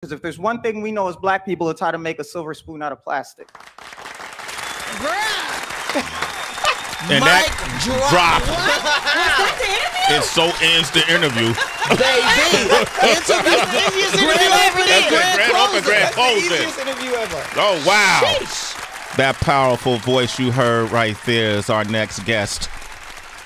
Because if there's one thing we know as black people, it's how to make a silver spoon out of plastic. And Mic drop. Wow. It so ends the interview. Baby. Grand closing. Easiest interview ever. Oh, wow. Sheesh. That powerful voice you heard right there is our next guest.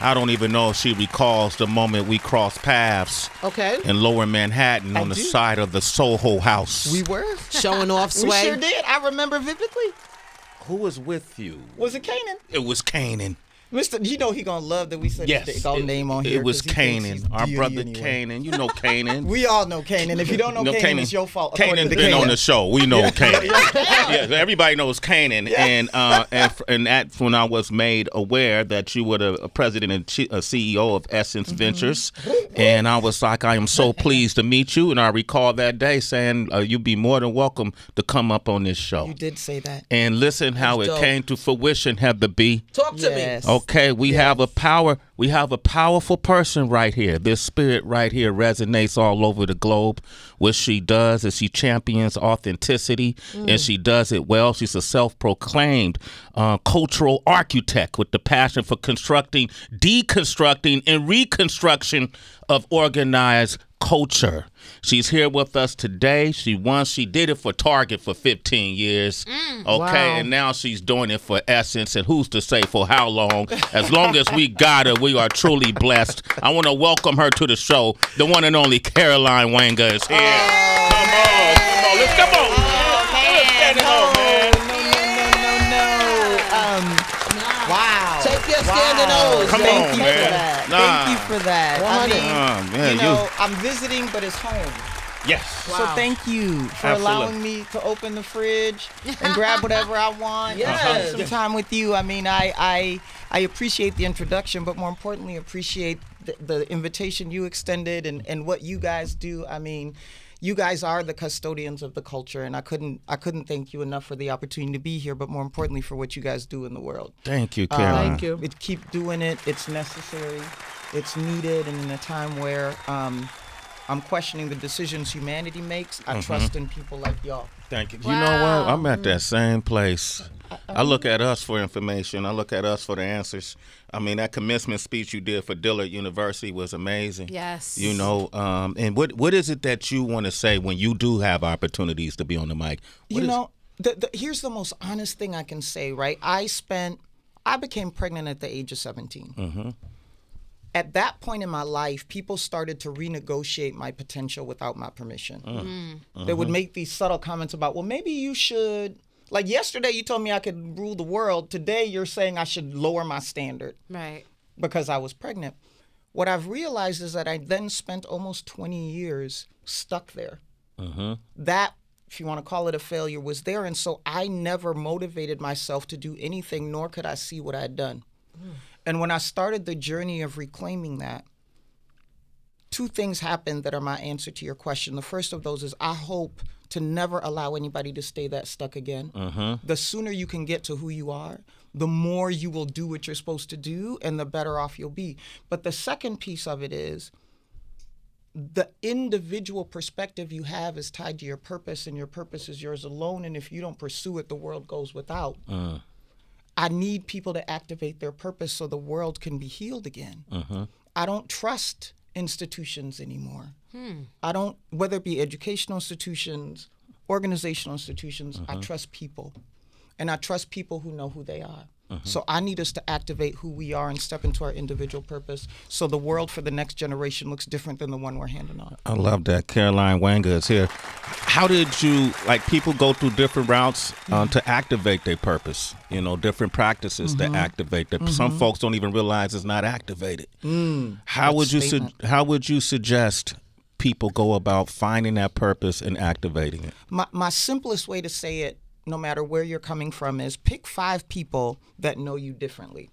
I don't even know if she recalls the moment we crossed paths Okay. in Lower Manhattan on the side of the Soho House. We were? Showing off We sway. sure did. I remember vividly. Who was with you? Was it Kanan? It was Kanan. Mr. You know he gonna love that we said his name on here. It was 'cause he thinks Kanan, he's our deity brother anyway. Kanan. You know Kanan. We all know Kanan. If you don't know Kanan, it's your fault. Kanan's been on the show. We know Kanan. Yeah, everybody knows Kanan. Yes. And that's when I was made aware that you were the president and CEO of Essence Ventures. And I was like, I am so pleased to meet you. And I recall that day saying, you'd be more than welcome to come up on this show. You did say that. And listen how it dope. came to fruition, Heather B. Talk to me. Yes. Okay, we have a powerful person right here. This spirit right here resonates all over the globe. What she does is she champions authenticity, and she does it well. She's a self-proclaimed cultural architect with the passion for constructing, deconstructing, and reconstruction of organized culture. She's here with us today. She did it for Target for 15 years. Okay, Wow. and now she's doing it for Essence, and who's to say for how long? As long as we got her, we are truly blessed. I want to welcome her to the show. The one and only Caroline Wanga is here. Come on. Let's come on. Let's get it on, man. Wow. Take your standing O's. Come Thank on, you man. for that. Nah. Thank you for that. I mean, Man, you know, I'm visiting, but it's home. yes. So thank you for Absolutely. allowing me to open the fridge and grab whatever I want. Yes. And spend some time with you. I mean, I appreciate the introduction, but more importantly, appreciate the invitation you extended and what you guys do. I mean, you guys are the custodians of the culture, and I couldn't thank you enough for the opportunity to be here, but more importantly for what you guys do in the world. Thank you, Caroline. Thank you. Keep doing it. It's necessary. It's needed. And in a time where I'm questioning the decisions humanity makes, I trust in people like y'all. Thank you. You know what? I'm at that same place. I look at us for information. I look at us for the answers. I mean, that commencement speech you did for Dillard University was amazing. Yes. You know, and what is it that you want to say when you do have opportunities to be on the mic? Here's the most honest thing I can say, right? I became pregnant at the age of 17. Mm-hmm. At that point in my life, people started to renegotiate my potential without my permission. They would make these subtle comments about, well, maybe you should. Like yesterday, you told me I could rule the world. Today, you're saying I should lower my standard. Right. Because I was pregnant. What I've realized is that I then spent almost 20 years stuck there. That, if you want to call it a failure, was there. And so I never motivated myself to do anything, nor could I see what I had done. And when I started the journey of reclaiming that, two things happened that are my answer to your question. The first of those is I hope to never allow anybody to stay that stuck again. The sooner you can get to who you are, the more you will do what you're supposed to do, and the better off you'll be. But the second piece of it is the individual perspective you have is tied to your purpose, and your purpose is yours alone. And if you don't pursue it, the world goes without. I need people to activate their purpose so the world can be healed again. I don't trust institutions anymore. I don't, whether it be educational institutions, organizational institutions, I trust people. And I trust people who know who they are. So I need us to activate who we are and step into our individual purpose so the world for the next generation looks different than the one we're handing on. I love that. Caroline Wanga is here. How did you, like, people go through different routes to activate their purpose, you know, different practices to activate their Some folks don't even realize it's not activated. How would you suggest people go about finding that purpose and activating it? My simplest way to say it, no matter where you're coming from, is pick 5 people that know you differently.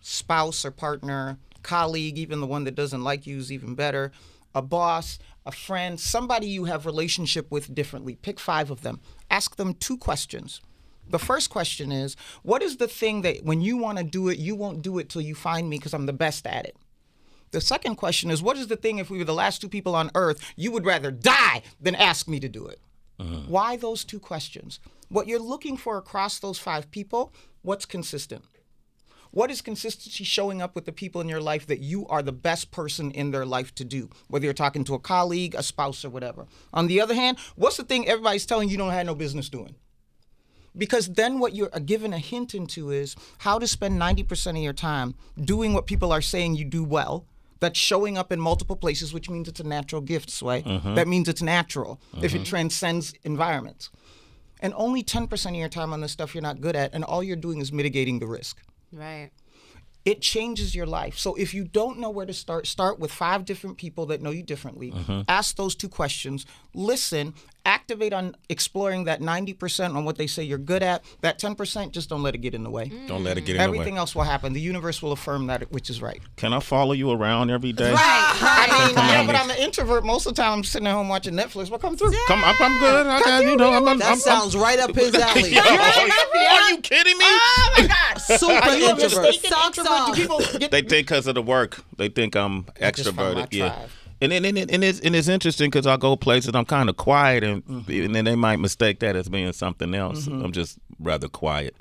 Spouse or partner, colleague, even the one that doesn't like you is even better, a boss, a friend, somebody you have relationship with differently. Pick 5 of them. Ask them 2 questions. The first question is, what is the thing that when you want to do it, you won't do it till you find me because I'm the best at it? The second question is, what is the thing, if we were the last 2 people on earth, you would rather die than ask me to do it? Why those 2 questions? What you're looking for across those 5 people, what's consistent? What is consistency showing up with the people in your life that you are the best person in their life to do, whether you're talking to a colleague, a spouse, or whatever? On the other hand, what's the thing everybody's telling you don't have no business doing? Because then what you're given a hint into is how to spend 90% of your time doing what people are saying you do well. That's showing up in multiple places, which means it's a natural gift, Sway. That means it's natural if it transcends environments. And only 10% of your time on the stuff you're not good at, and all you're doing is mitigating the risk. Right. It changes your life. So if you don't know where to start with 5 different people that know you differently. Ask those 2 questions. Listen. Activate on exploring that 90% on what they say you're good at. That 10%, just don't let it get in the way. Don't let it get in the way. Everything else will happen. The universe will affirm that which is right. Can I follow you around every day? Right. I mean, yeah, but I'm an introvert. Most of the time I'm sitting at home watching Netflix. Well, come through. Come, I'm good. I got, you know, That sounds right up his alley. Are you kidding me? Oh my God. Super Are you a introvert. mistaken introvert? Do people get They think because of the work. They think I'm just found my extroverted. Yeah. tribe. And it's interesting because I go places I'm kind of quiet and then they might mistake that as being something else. I'm just rather quiet.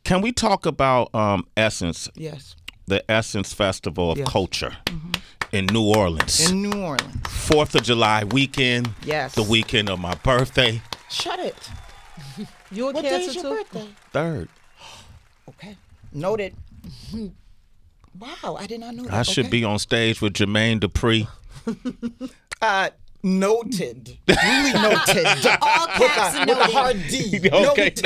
Can we talk about Essence? Yes. The Essence Festival of Yes. Culture in New Orleans. In New Orleans. 4th of July weekend. Yes. The weekend of my birthday. Shut it. You a What day Cancer is your too? birthday? 3rd. Okay. Noted. Wow, I did not know that. I should be on stage with Jermaine Dupri. Noted. Duly noted. All caps with a hard D. Noted.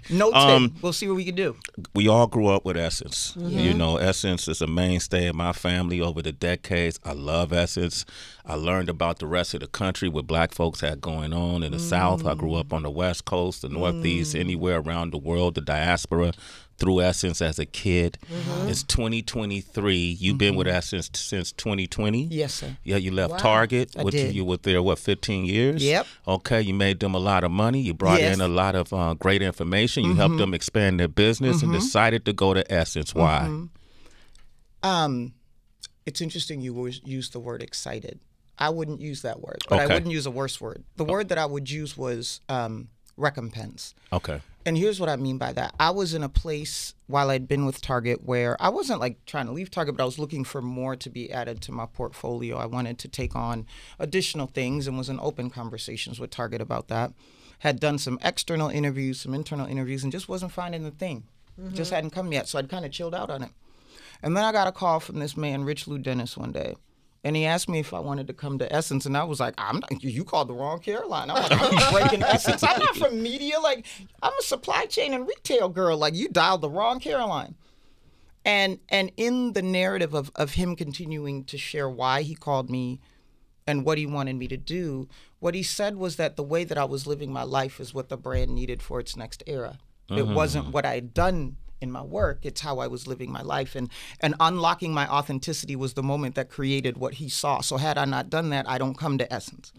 Noted. We'll see what we can do. We all grew up with Essence. You know, Essence is a mainstay in my family over the decades. I love Essence. I learned about the rest of the country, what black folks had going on in the South. I grew up on the West Coast, the Northeast, anywhere around the world, the diaspora, through Essence as a kid. It's 2023. You've been with Essence since 2020? Yes, sir. Yeah, you left Target. I did. You were there, 15 years? Yep. Okay, you made them a lot of money. You brought in a lot of great information. You helped them expand their business and decided to go to Essence. Why? It's interesting you used the word excited. I wouldn't use that word, but I wouldn't use a worse word. The word that I would use was recompense. Okay. And here's what I mean by that. I was in a place while I'd been with Target where I wasn't like trying to leave Target, but I was looking for more to be added to my portfolio. I wanted to take on additional things and was in open conversations with Target about that. Had done some external interviews, some internal interviews, and just wasn't finding the thing. Just hadn't come yet, so I'd kind of chilled out on it. And then I got a call from this man, Rich Lou Dennis, one day. And he asked me if I wanted to come to Essence, and I was like, "I'm not, you called the wrong Caroline." I'm like, "I'm breaking Essence. I'm not from media. Like, I'm a supply chain and retail girl. Like, you dialed the wrong Caroline." And in the narrative of him continuing to share why he called me and what he wanted me to do, what he said was that the way that I was living my life is what the brand needed for its next era. It wasn't what I had done in my work, it's how I was living my life. And unlocking my authenticity was the moment that created what he saw. So had I not done that, I don't come to Essence.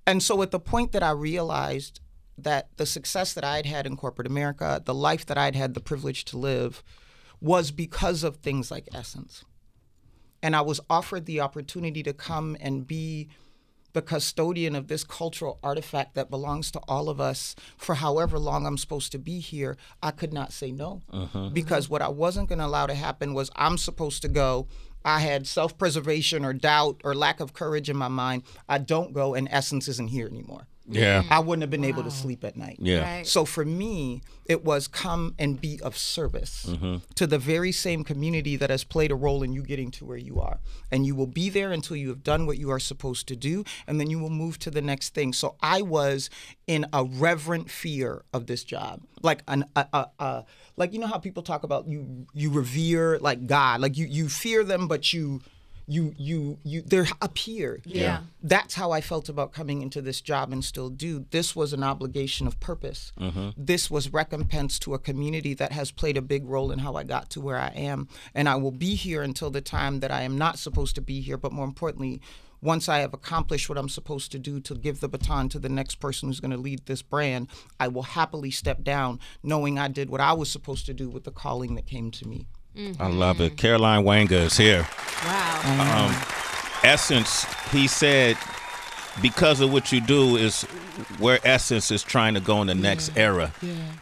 And so at the point that I realized that the success that I'd had in corporate America, the life that I'd had the privilege to live, was because of things like Essence. And I was offered the opportunity to come and be the custodian of this cultural artifact that belongs to all of us for however long I'm supposed to be here. I could not say no. Because what I wasn't going to allow to happen was I'm supposed to go. I had self-preservation or doubt or lack of courage in my mind. I don't go, and Essence isn't here anymore. Yeah. I wouldn't have been able to sleep at night. Yeah. Right. So for me, it was come and be of service to the very same community that has played a role in you getting to where you are. And you will be there until you have done what you are supposed to do, and then you will move to the next thing. So I was in a reverent fear of this job. Like like you know how people talk about you revere like God, like you fear them, but you they're up here. Yeah. That's how I felt about coming into this job and still do. This was an obligation of purpose. This was recompense to a community that has played a big role in how I got to where I am. And I will be here until the time that I am not supposed to be here. But more importantly, once I have accomplished what I'm supposed to do to give the baton to the next person who's going to lead this brand, I will happily step down knowing I did what I was supposed to do with the calling that came to me. I love it. Caroline Wanga is here. Wow. Essence, he said, because of what you do is where Essence is trying to go in the next era.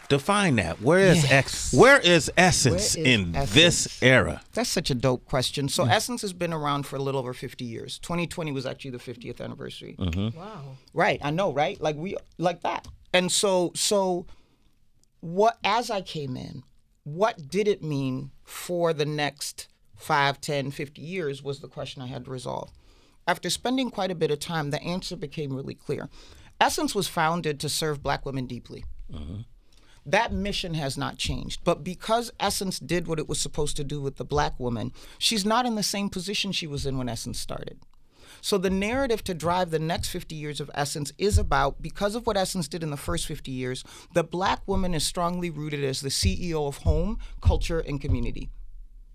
Define that. Where is Essence in this era? That's such a dope question. So Essence has been around for a little over 50 years. 2020 was actually the 50th anniversary. Wow. Right, I know, right? Like that. And so what, as I came in, what did it mean for the next 5, 10, 50 years was the question I had to resolve. After spending quite a bit of time, the answer became really clear. Essence was founded to serve Black women deeply. That mission has not changed. But because Essence did what it was supposed to do with the Black woman, she's not in the same position she was in when Essence started. So the narrative to drive the next 50 years of Essence is about, because of what Essence did in the first 50 years, the Black woman is strongly rooted as the CEO of home, culture, and community.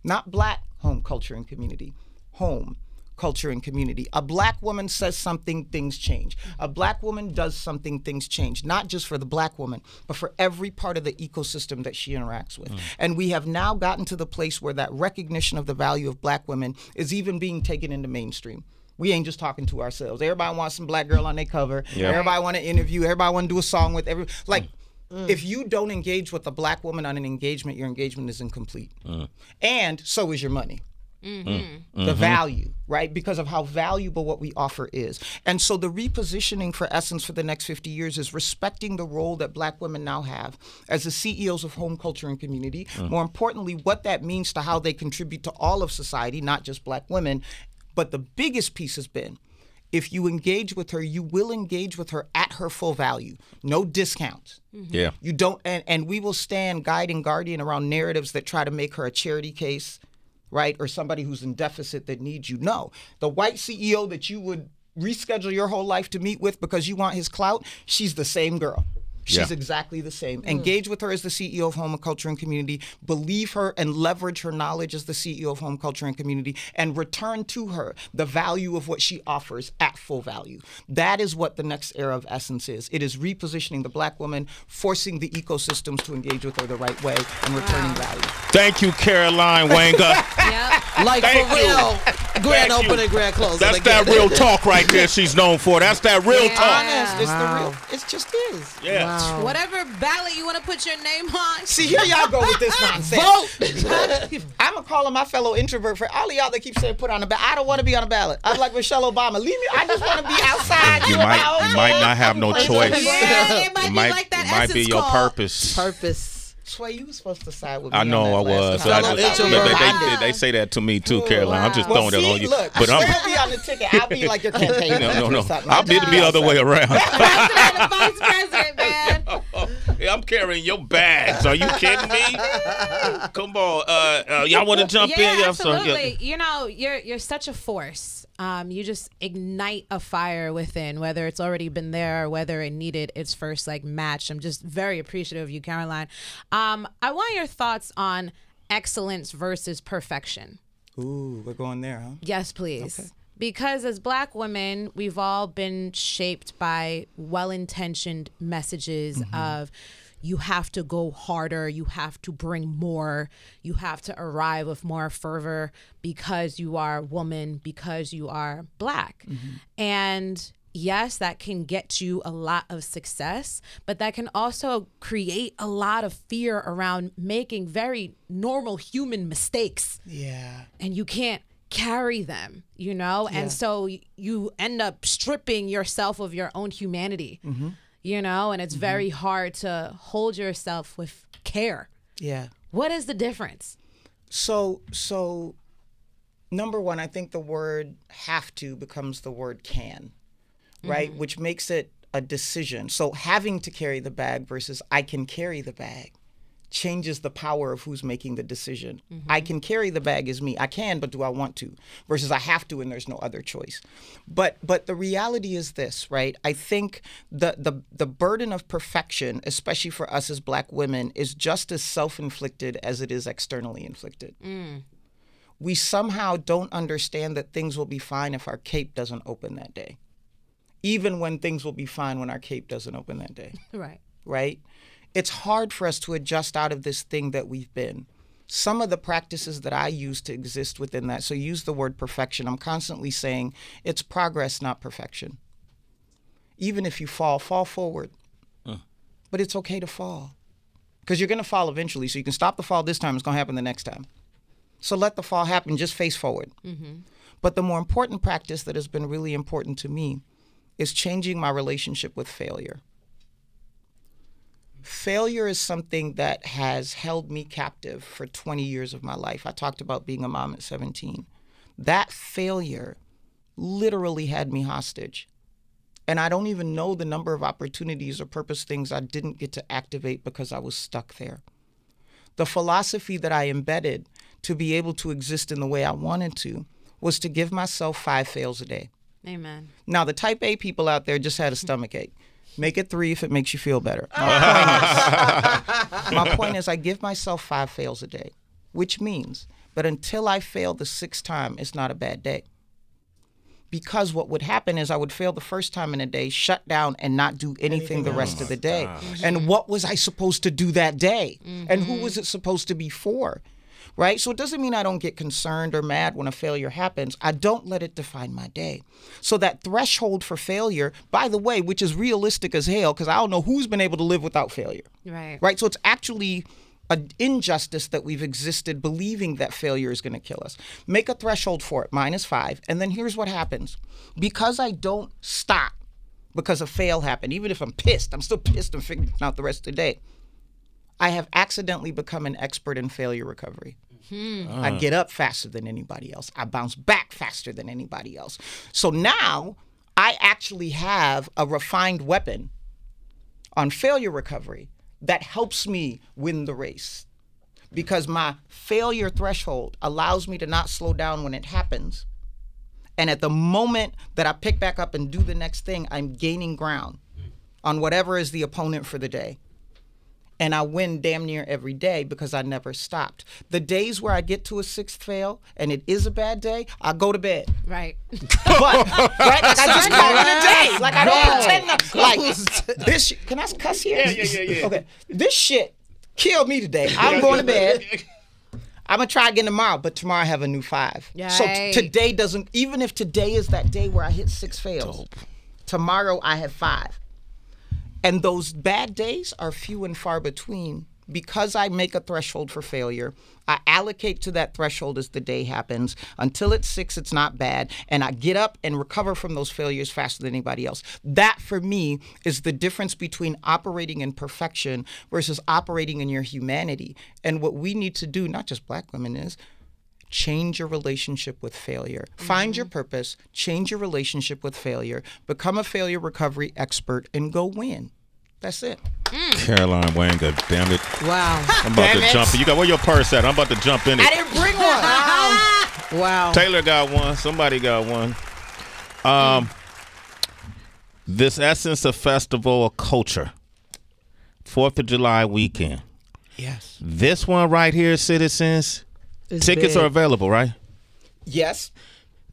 Not Black home, culture, and community. Home, culture, and community. A Black woman says something, things change. A Black woman does something, things change. Not just for the Black woman, but for every part of the ecosystem that she interacts with. And we have now gotten to the place where that recognition of the value of Black women is even being taken into mainstream. We ain't just talking to ourselves. Everybody wants some Black girl on their cover. Everybody want to interview. Everybody want to do a song with every. If you don't engage with a Black woman on an engagement, your engagement is incomplete. And so is your money. The value, right? Because of how valuable what we offer is. And so the repositioning for Essence for the next 50 years is respecting the role that Black women now have as the CEOs of home, culture, and community. More importantly, what that means to how they contribute to all of society, not just Black women. But the biggest piece has been, if you engage with her, you will engage with her at her full value. No discounts. You don't, and we will stand guide and guardian around narratives that try to make her a charity case, right? Or somebody who's in deficit that needs you. No. The white CEO that you would reschedule your whole life to meet with because you want his clout, she's the same girl. She's exactly the same. Engage with her as the CEO of Home, Culture, and Community. Believe her and leverage her knowledge as the CEO of Home, Culture, and Community. And return to her the value of what she offers at full value. That is what the next era of Essence is. It is repositioning the Black woman, forcing the ecosystems to engage with her the right way, and returning value. Thank you, Caroline Wanga. Like, Thank for real. Grand opening, grand closing. That's that real talk right there she's known for. That's that real talk. Honest, it's the real. It just is. Whatever ballot you want to put your name on. See, here y'all go with this nonsense. Vote. I'm going to call on my fellow introvert for all of y'all that keep saying put on a ballot. I don't want to be on a ballot. I'm like Michelle Obama. Leave me. I just want to be outside. You might not have no choice. It might be like that It might be your purpose. Sway, you were supposed to side with me. I know I was. They say that to me too, Caroline. I'm just throwing that on you. Look, but I'll be on the ticket. I'll be like your campaign. No. I'll be the other way around. President and vice president, man. I'm carrying your bags. Are you kidding me? Come on. Y'all want to jump in? Absolutely. You know, you're such a force. You just ignite a fire within, whether it's already been there or whether it needed its first match. I'm just very appreciative of you, Caroline. I want your thoughts on excellence versus perfection. Ooh, we're going there, huh? Yes, please. Okay. Because as Black women, we've all been shaped by well-intentioned messages of you have to go harder, you have to bring more, you have to arrive with more fervor because you are a woman, because you are Black. And yes, that can get you a lot of success, but that can also create a lot of fear around making very normal human mistakes. Yeah. And you can't carry them, you know? And so you end up stripping yourself of your own humanity. You know, and it's very hard to hold yourself with care. Yeah. What is the difference? So number one, I think the word have to becomes the word can, right? Which makes it a decision. So having to carry the bag versus I can carry the bag changes the power of who's making the decision. I can carry the bag is me. I can, but do I want to? Versus I have to and there's no other choice. But the reality is this, right? I think the burden of perfection, especially for us as Black women, is just as self-inflicted as it is externally inflicted. We somehow don't understand that things will be fine if our cape doesn't open that day. Even when things will be fine when our cape doesn't open that day. Right? It's hard for us to adjust out of this thing that we've been. Some of the practices that I use to exist within that, so use the word perfection, I'm constantly saying it's progress, not perfection. even if you fall forward. But it's okay to fall. Because you're going to fall eventually. So you can stop the fall this time. It's going to happen the next time. So let the fall happen. Just face forward. But the more important practice that has been really important to me is changing my relationship with failure. Failure is something that has held me captive for 20 years of my life. I talked about being a mom at 17. That failure literally had me hostage. And I don't even know the number of opportunities or purpose things I didn't get to activate because I was stuck there. The philosophy that I embedded to be able to exist in the way I wanted to was to give myself 5 fails a day. Amen. Now, the type A people out there just had a stomach ache. Make it 3 if it makes you feel better. My point is I give myself 5 fails a day, which means that until I fail the 6th time, it's not a bad day. Because what would happen is I would fail the first time in a day, shut down, and not do anything the rest of the day. And what was I supposed to do that day? And who was it supposed to be for? Right? So it doesn't mean I don't get concerned or mad when a failure happens. I don't let it define my day. So that threshold for failure, by the way, which is realistic as hell, because I don't know who's been able to live without failure. Right? So it's actually an injustice that we've existed believing that failure is going to kill us. Make a threshold for it, -5. And then here's what happens. Because I don't stop because a fail happened, even if I'm pissed, I'm still pissed and figuring out the rest of the day. I have accidentally become an expert in failure recovery. I get up faster than anybody else. I bounce back faster than anybody else. So now I actually have a refined weapon on failure recovery that helps me win the race, because my failure threshold allows me to not slow down when it happens. And at the moment that I pick back up and do the next thing, I'm gaining ground on whatever is the opponent for the day. And I win damn near every day because I never stopped. The days where I get to a 6th fail and it is a bad day, I go to bed. Right. But, right, like I just call it a day. Like I don't pretend like this. Can I cuss here? Yeah. Okay. This shit killed me today. I'm going to bed. I'm going to try again tomorrow, but tomorrow I have a new 5. So today doesn't, even if today is that day where I hit 6 fails, tomorrow I have 5. And those bad days are few and far between. Because I make a threshold for failure, I allocate to that threshold as the day happens. Until it's 6, it's not bad. And I get up and recover from those failures faster than anybody else. That, for me, is the difference between operating in perfection versus operating in your humanity. And what we need to do, not just Black women, is change your relationship with failure. Find your purpose, change your relationship with failure, become a failure recovery expert, and go win. That's it. Caroline Wanga, damn it. Wow. I'm about to jump in. You got, where your purse at? I'm about to jump in it. I didn't bring one. Wow. Taylor got one. Somebody got one. This Essence of Festival of Culture, 4th of July weekend. Yes. This one right here, citizens, tickets are available, right? Yes.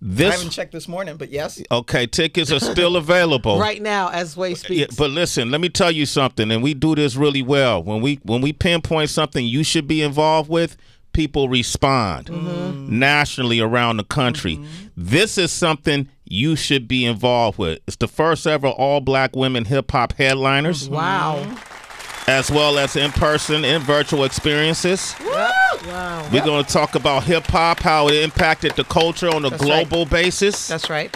I haven't checked this morning, but yes. Okay, tickets are still available. Right now, as Way speaks. Yeah, but listen, let me tell you something, and we do this really well. When we pinpoint something you should be involved with, people respond nationally around the country. This is something you should be involved with. It's the first ever all-Black women hip-hop headliners. Wow. As well as in-person and virtual experiences. Wow. We're going to talk about hip-hop, how it impacted the culture on a global basis. That's right.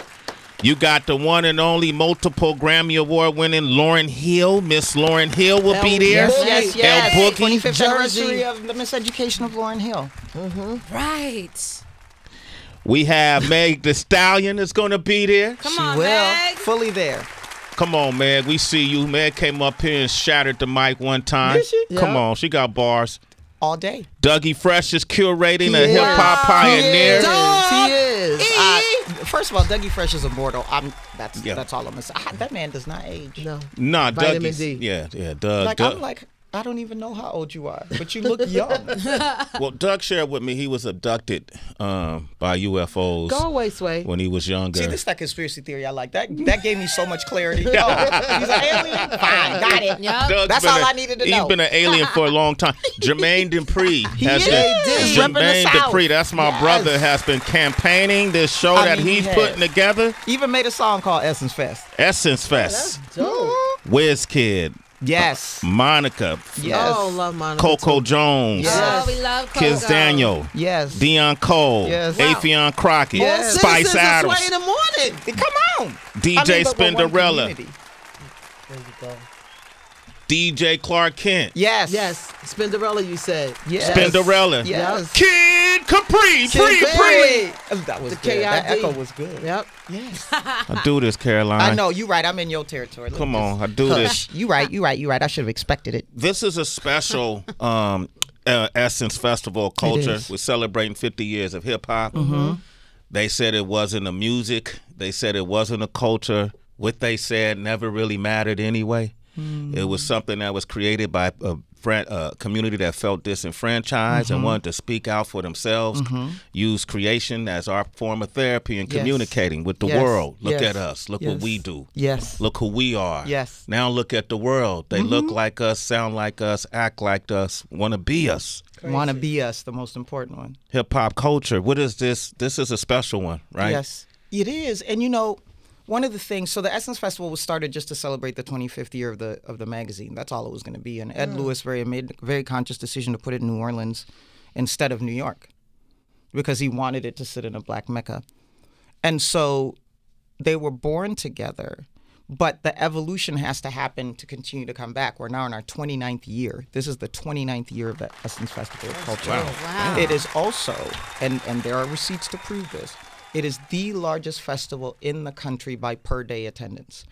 You got the one and only multiple Grammy Award-winning Lauryn Hill. Miss Lauryn Hill will be there. Yes. El Boogie. 25th anniversary of the Miseducation of Lauryn Hill. Right. We have Meg Thee Stallion is going to be there. Come on, Will, Meg. fully there. Come on, Meg. We see you. Meg came up here and shattered the mic one time. Did she? Come on. She got bars. All day. Dougie Fresh is curating a hip-hop pioneer. He is. First of all, Dougie Fresh is immortal. That's all I'm going to say. That man does not age. No. Nah, Vitamin Dougie's. D. Yeah, Doug. I'm like, I don't even know how old you are, but you look young. Well, Doug shared with me he was abducted by UFOs. Go away, Sway. When he was younger. See, this is that conspiracy theory I like. That gave me so much clarity. He's an alien? Fine, got it. Yep. That's all I needed to know. He's been an alien for a long time. Jermaine Dupri. Jermaine Dupri, that's my brother, has been campaigning this show that he's putting together. Even made a song called Essence Fest. Essence Fest. That's dope. WizKid. Yes. Monica. Yes. Oh, love Monica. Coco Jones. Yes. Oh, we love Coco. Kiz Daniel. Yes. Dion Cole. Yes. Afion Crockett. Yes. Spice Adams. Sway in the morning. Come on. DJ but we're one Spinderella. community. There you go. DJ Clark Kent. Yes. Yes. Spinderella, you said. Yes. Spinderella. Yes. Kid Capri. That was The good. KID. That echo was good. Yep. Yes. I do this, Caroline. I know. You're right. I'm in your territory. Come on. I do this. You right. I should have expected it. This is a special Essence Festival of Culture. is. We're celebrating 50 years of hip hop. They said it wasn't a music. They said it wasn't a culture. What they said never really mattered anyway. It was something that was created by a community that felt disenfranchised and wanted to speak out for themselves, use creation as our form of therapy and communicating with the world. Look at us. Look what we do. Yes. Look who we are. Yes. Now look at the world. They look like us, sound like us, act like us, want to be us. Want to be us, the most important one. Hip-hop culture. What is this? This is a special one, right? Yes, it is. And you know, one of the things, so the Essence Festival was started just to celebrate the 25th year of the magazine. That's all it was going to be. And Ed Lewis made a very conscious decision to put it in New Orleans instead of New York because he wanted it to sit in a black Mecca. And so they were born together, but the evolution has to happen to continue to come back. We're now in our 29th year. This is the 29th year of the Essence Festival of Culture. Wow. It is also, and there are receipts to prove this, it is the largest festival in the country by per day attendance.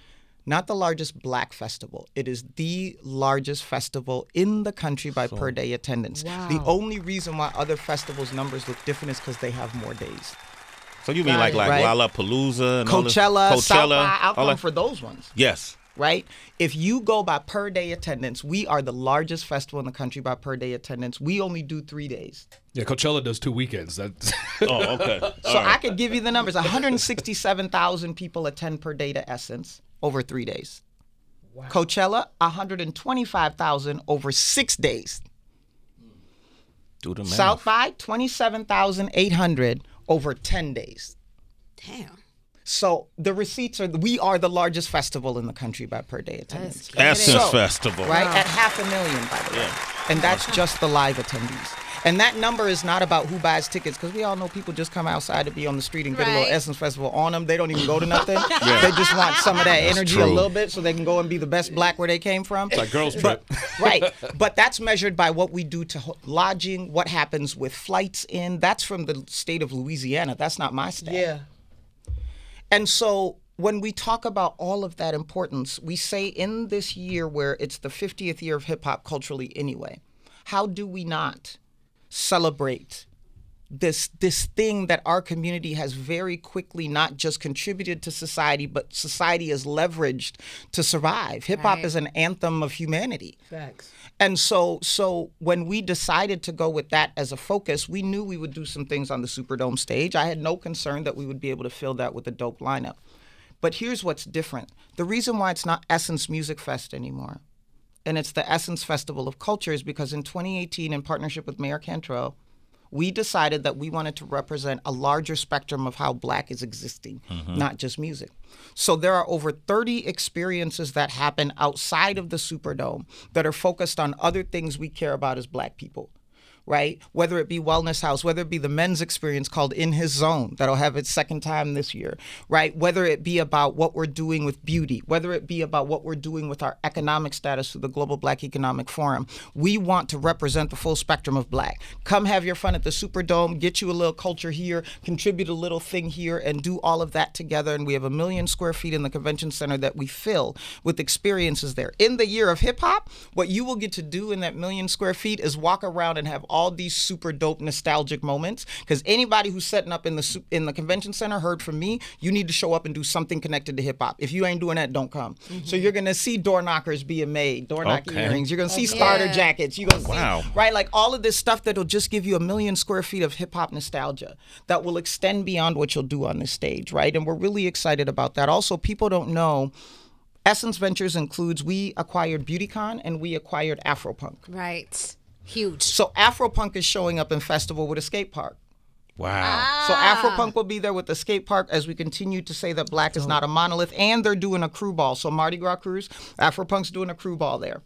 Not the largest black festival. It is the largest festival in the country by per day attendance. Wow. The only reason why other festivals' numbers look different is because they have more days. So you mean like Right. Lollapalooza and Coachella, South by, I'll all come that? for those ones. Yes. Right? If you go by per day attendance, we are the largest festival in the country by per day attendance. We only do 3 days. Yeah, Coachella does 2 weekends. That's Oh, okay. So I could give you the numbers. 167,000 people attend per day to Essence over 3 days. Wow. Coachella, 125,000 over 6 days. Do the math. South by, 27,800 over 10 days. Damn. So the receipts are, we are the largest festival in the country by per day attendance. Essence So, Festival. Right? At 500,000, by the way. And that's just the live attendees. And that number is not about who buys tickets, because we all know people just come outside to be on the street and get a little Right. Essence Festival on them. They don't even go to nothing. They just want some of that energy a true. little bit so they can go and be the best black where they came from. like girls' trip. Right. But that's measured by what we do to lodging, what happens with flights in. That's from the state of Louisiana. That's not my state. Yeah. And so when we talk about all of that importance, we say in this year where it's the 50th year of hip hop culturally anyway, how do we not celebrate this thing that our community has very quickly not just contributed to society, but society has leveraged to survive? Hip hop Right. is an anthem of humanity. Facts. And so when we decided to go with that as a focus, we knew we would do some things on the Superdome stage. I had no concern that we would be able to fill that with a dope lineup. But here's what's different. The reason why it's not Essence Music Fest anymore, and it's the Essence Festival of Culture, is because in 2018, in partnership with Mayor Cantrell, we decided that we wanted to represent a larger spectrum of how black is existing, not just music. So there are over 30 experiences that happen outside of the Superdome that are focused on other things we care about as black people. Right? Whether it be Wellness House, whether it be the men's experience called In His Zone, that'll have its second time this year, right? Whether it be about what we're doing with beauty, whether it be about what we're doing with our economic status through the Global Black Economic Forum. We want to represent the full spectrum of black. Come have your fun at the Superdome, get you a little culture here, contribute a little thing here, and do all of that together. And we have 1 million square feet in the convention center that we fill with experiences there. In the year of hip hop, what you will get to do in that 1 million square feet is walk around and have all all these super dope nostalgic moments. Because anybody who's setting up in the convention center heard from me, you need to show up and do something connected to hip hop. If you ain't doing that, don't come. So you're gonna see door knockers being made, door knocking earrings. You're gonna see starter jackets. You're gonna see right, like all of this stuff that'll just give you 1 million square feet of hip hop nostalgia that will extend beyond what you'll do on this stage, right? And we're really excited about that. Also, people don't know, Essence Ventures includes, we acquired BeautyCon and we acquired Afropunk. Right. Huge. So Afropunk is showing up in festival with a skate park. Wow. So Afropunk will be there with the skate park as we continue to say that black is not a monolith, and they're doing a crew ball. So Mardi Gras Cruise, Afropunk's doing a crew ball there.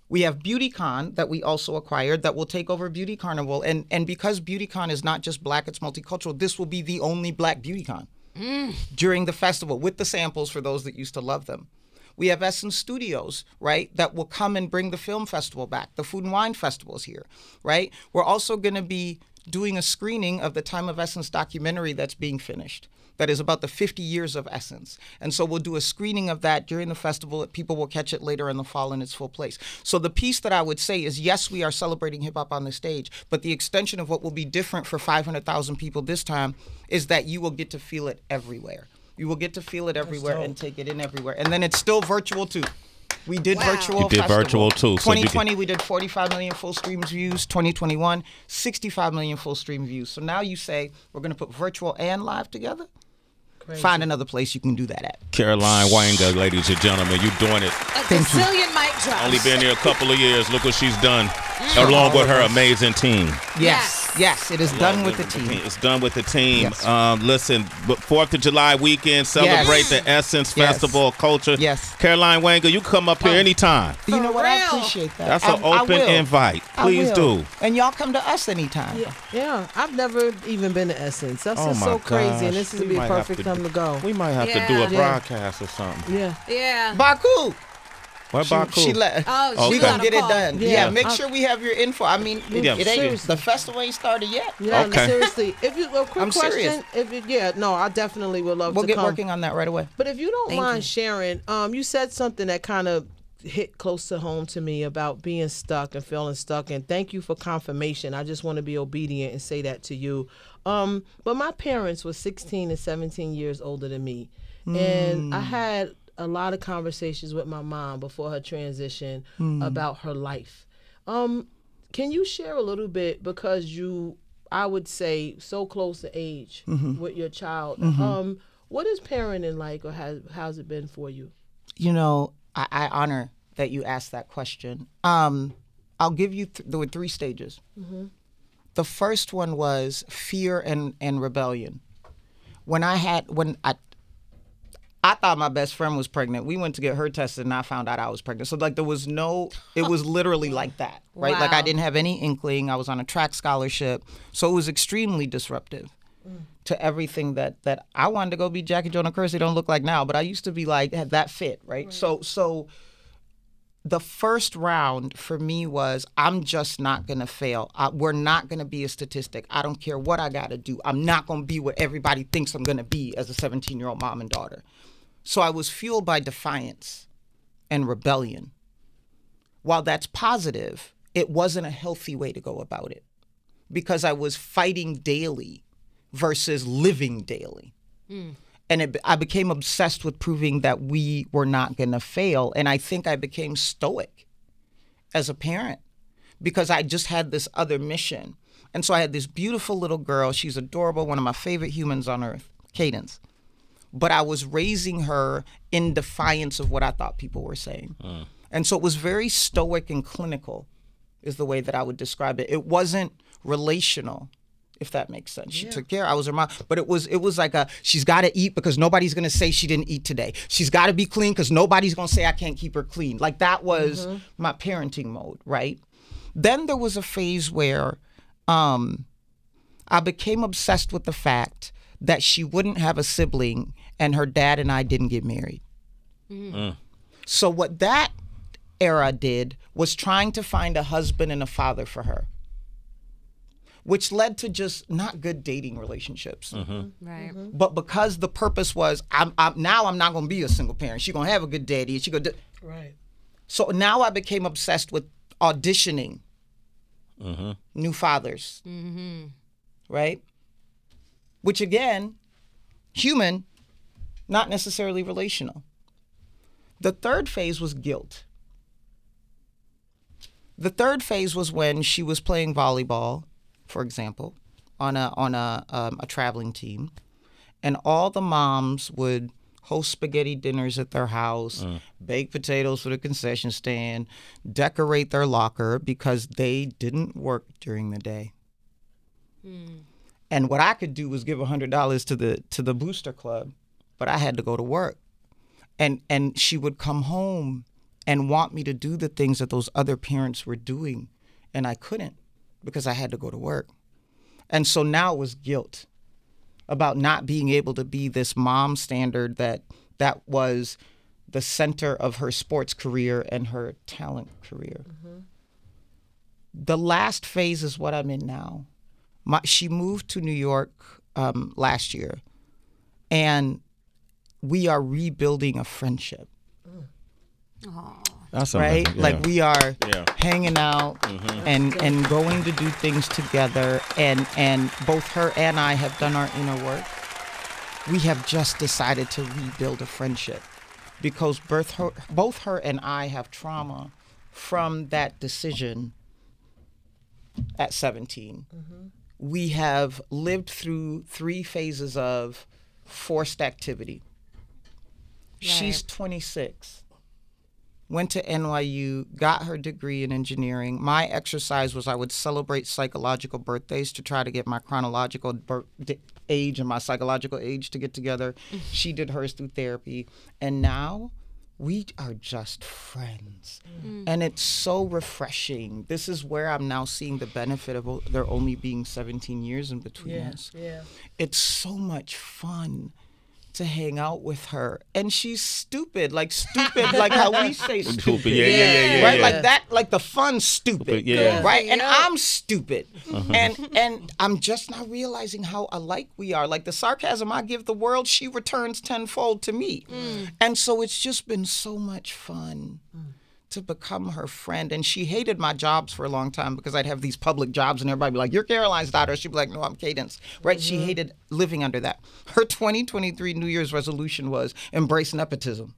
We have BeautyCon that we also acquired that will take over Beauty Carnival. And because BeautyCon is not just black, it's multicultural, this will be the only black BeautyCon during the festival with the samples for those that used to love them. We have Essence Studios, right, that will come and bring the film festival back. The Food and Wine Festival is here, right? We're also going to be doing a screening of the Time of Essence documentary that's being finished. That is about the 50 years of Essence. And so we'll do a screening of that during the festival. People will catch it later in the fall in its full place. So the piece that I would say is, yes, we are celebrating hip hop on the stage, but the extension of what will be different for 500,000 people this time is that you will get to feel it everywhere. You will get to feel it everywhere and take it in everywhere. And then it's still virtual too. We did virtual. You did festival. virtual too. 2020, we did 45 million full streams views. 2021, 65 million full stream views. So now you say we're going to put virtual and live together? Crazy. Find another place you can do that at. Caroline Wanga, ladies and gentlemen, you doing it. A gazillion mic drops. Only been here a couple of years. Look what she's done. Along with her amazing team. Yes, it is done with the team. It's done with the team. Yes. Listen, 4th of July weekend, celebrate the Essence Festival of Culture. Yes. Caroline Wanga, you come up here anytime. You know what? I appreciate that. That's an open invite. Please do. And y'all come to us anytime. Yeah, I've never even been to Essence. That's just so crazy, and this is be a perfect time to go. We might have to do a broadcast or something. Yeah. Baku. What Baku? She let. She we gonna get it call. done. Yeah, make sure we have your info. I mean, it ain't the festival ain't started yet. Yeah, seriously. If you quick I'm question, serious. I definitely would love We'll to get come. working on that right away. But if you don't mind sharing, you said something that kind of hit close to home to me about being stuck and feeling stuck, and thank you for confirmation. I just want to be obedient and say that to you. But my parents were 16 and 17 years older than me, and I had a lot of conversations with my mom before her transition about her life. Can you share a little bit, because you, I would say, so close to age with your child. What is parenting like, or how's it been for you? You know, I honor that you asked that question. I'll give you there were 3 stages. The first one was fear and rebellion. When I thought my best friend was pregnant. We went to get her tested, and I found out I was pregnant. So, like, there was no, it was literally like that, right? Wow. Like, I didn't have any inkling. I was on a track scholarship. So it was extremely disruptive to everything that I wanted to go be Jackie Jonah Kersey. Don't look like now, but I used to be like, had that fit, right? So the first round for me was, I'm just not going to fail. We're not going to be a statistic. I don't care what I got to do. I'm not going to be what everybody thinks I'm going to be as a 17-year-old mom and daughter. So I was fueled by defiance and rebellion. While that's positive, it wasn't a healthy way to go about it, because I was fighting daily versus living daily. And I became obsessed with proving that we were not going to fail. And I think I became stoic as a parent, because I just had this other mission. And so I had this beautiful little girl. She's adorable, one of my favorite humans on earth, Cadence. But I was raising her in defiance of what I thought people were saying. And so it was very stoic and clinical, is the way that I would describe it. It wasn't relational, if that makes sense. She took care. I was her mom. But it was like she's got to eat because nobody's going to say she didn't eat today. She's got to be clean because nobody's going to say I can't keep her clean. Like, that was my parenting mode, right? Then there was a phase where I became obsessed with the fact that she wouldn't have a sibling and her dad and I didn't get married. So what that era did was trying to find a husband and a father for her, which led to just not good dating relationships. Right. But because the purpose was, I'm not going to be a single parent. She's going to have a good daddy. And she gonna Right. So now I became obsessed with auditioning new fathers, right? Which again, human, not necessarily relational. The third phase was guilt. The third phase was when she was playing volleyball, for example, on a traveling team, and all the moms would host spaghetti dinners at their house, bake potatoes for the concession stand, decorate their locker because they didn't work during the day. And what I could do was give $100 to the booster club, but I had to go to work. And she would come home and want me to do the things that those other parents were doing, and I couldn't because I had to go to work. And so now it was guilt about not being able to be this mom standard that was the center of her sports career and her talent career. The last phase is what I'm in now. She moved to New York last year, and we are rebuilding a friendship. That's right? amazing. Yeah. Like we are hanging out and going to do things together, and both her and I have done our inner work. We have just decided to rebuild a friendship because both her and I have trauma from that decision at 17. We have lived through 3 phases of forced activity. She's 26. Went to NYU, got her degree in engineering. My exercise was I would celebrate psychological birthdays to try to get my chronological age and my psychological age to get together. She did hers through therapy. And now we are just friends. And it's so refreshing. This is where I'm now seeing the benefit of there only being 17 years in between us. It's so much fun to hang out with her, and she's stupid like how we say stupid. Right, like that, like the fun stupid. Right, and I'm stupid, and I'm just now realizing how alike we are. Like the sarcasm I give the world, she returns tenfold to me, and so it's just been so much fun to become her friend. And she hated my jobs for a long time because I'd have these public jobs and everybody be like, "You're Caroline's daughter." She'd be like, "No, I'm Cadence." Right? She hated living under that. Her 2023 New Year's resolution was embrace nepotism.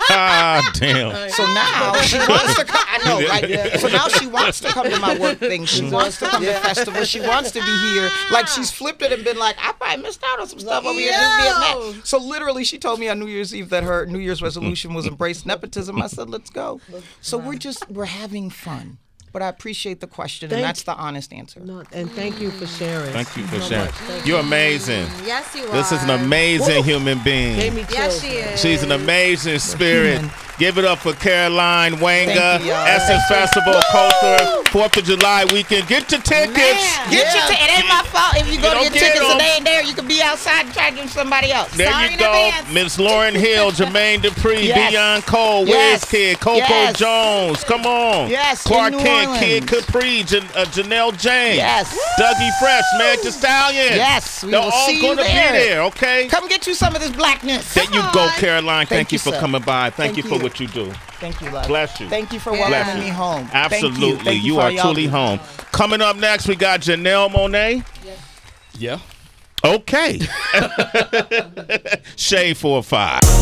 Damn. So now she wants to come. I know, right? So now she wants to come to my work thing. She wants to come to festivals. She wants to be here. Like she's flipped it and been like, I probably missed out on some stuff over here just being met. So literally, she told me on New Year's Eve that her New Year's resolution was embrace nepotism. I said, let's go. So we're having fun. But I appreciate the question, and that's the honest answer. No, and thank you for sharing. Thank you for sharing. You're amazing. Yes, you are. This is an amazing human being. Gave me chills. Yes, she is. She's an amazing spirit. Give it up for Caroline Wanga, Essence Festival Culture, 4th of July weekend. Get your tickets. It ain't my fault if you go to your tickets and they ain't there. You can be outside and try to give somebody else. There you go. Miss Lauryn Hill, Jermaine Dupri, Deion Cole, WizKid, Coco Jones. Come on. Clark Kent, Kid Capri, Janelle James. Dougie Fresh, Thee Stallion. We They're will all see you going to be there, okay? Come get you some of this blackness. There you go, Caroline. Thank you for sir. coming by. Thank you for what you do. Thank you, love. Bless you. Thank you for welcoming me home. Absolutely. Thank you You are for truly home. Coming up next, we got Janelle Monáe. Yeah. Okay. Shade 4-5.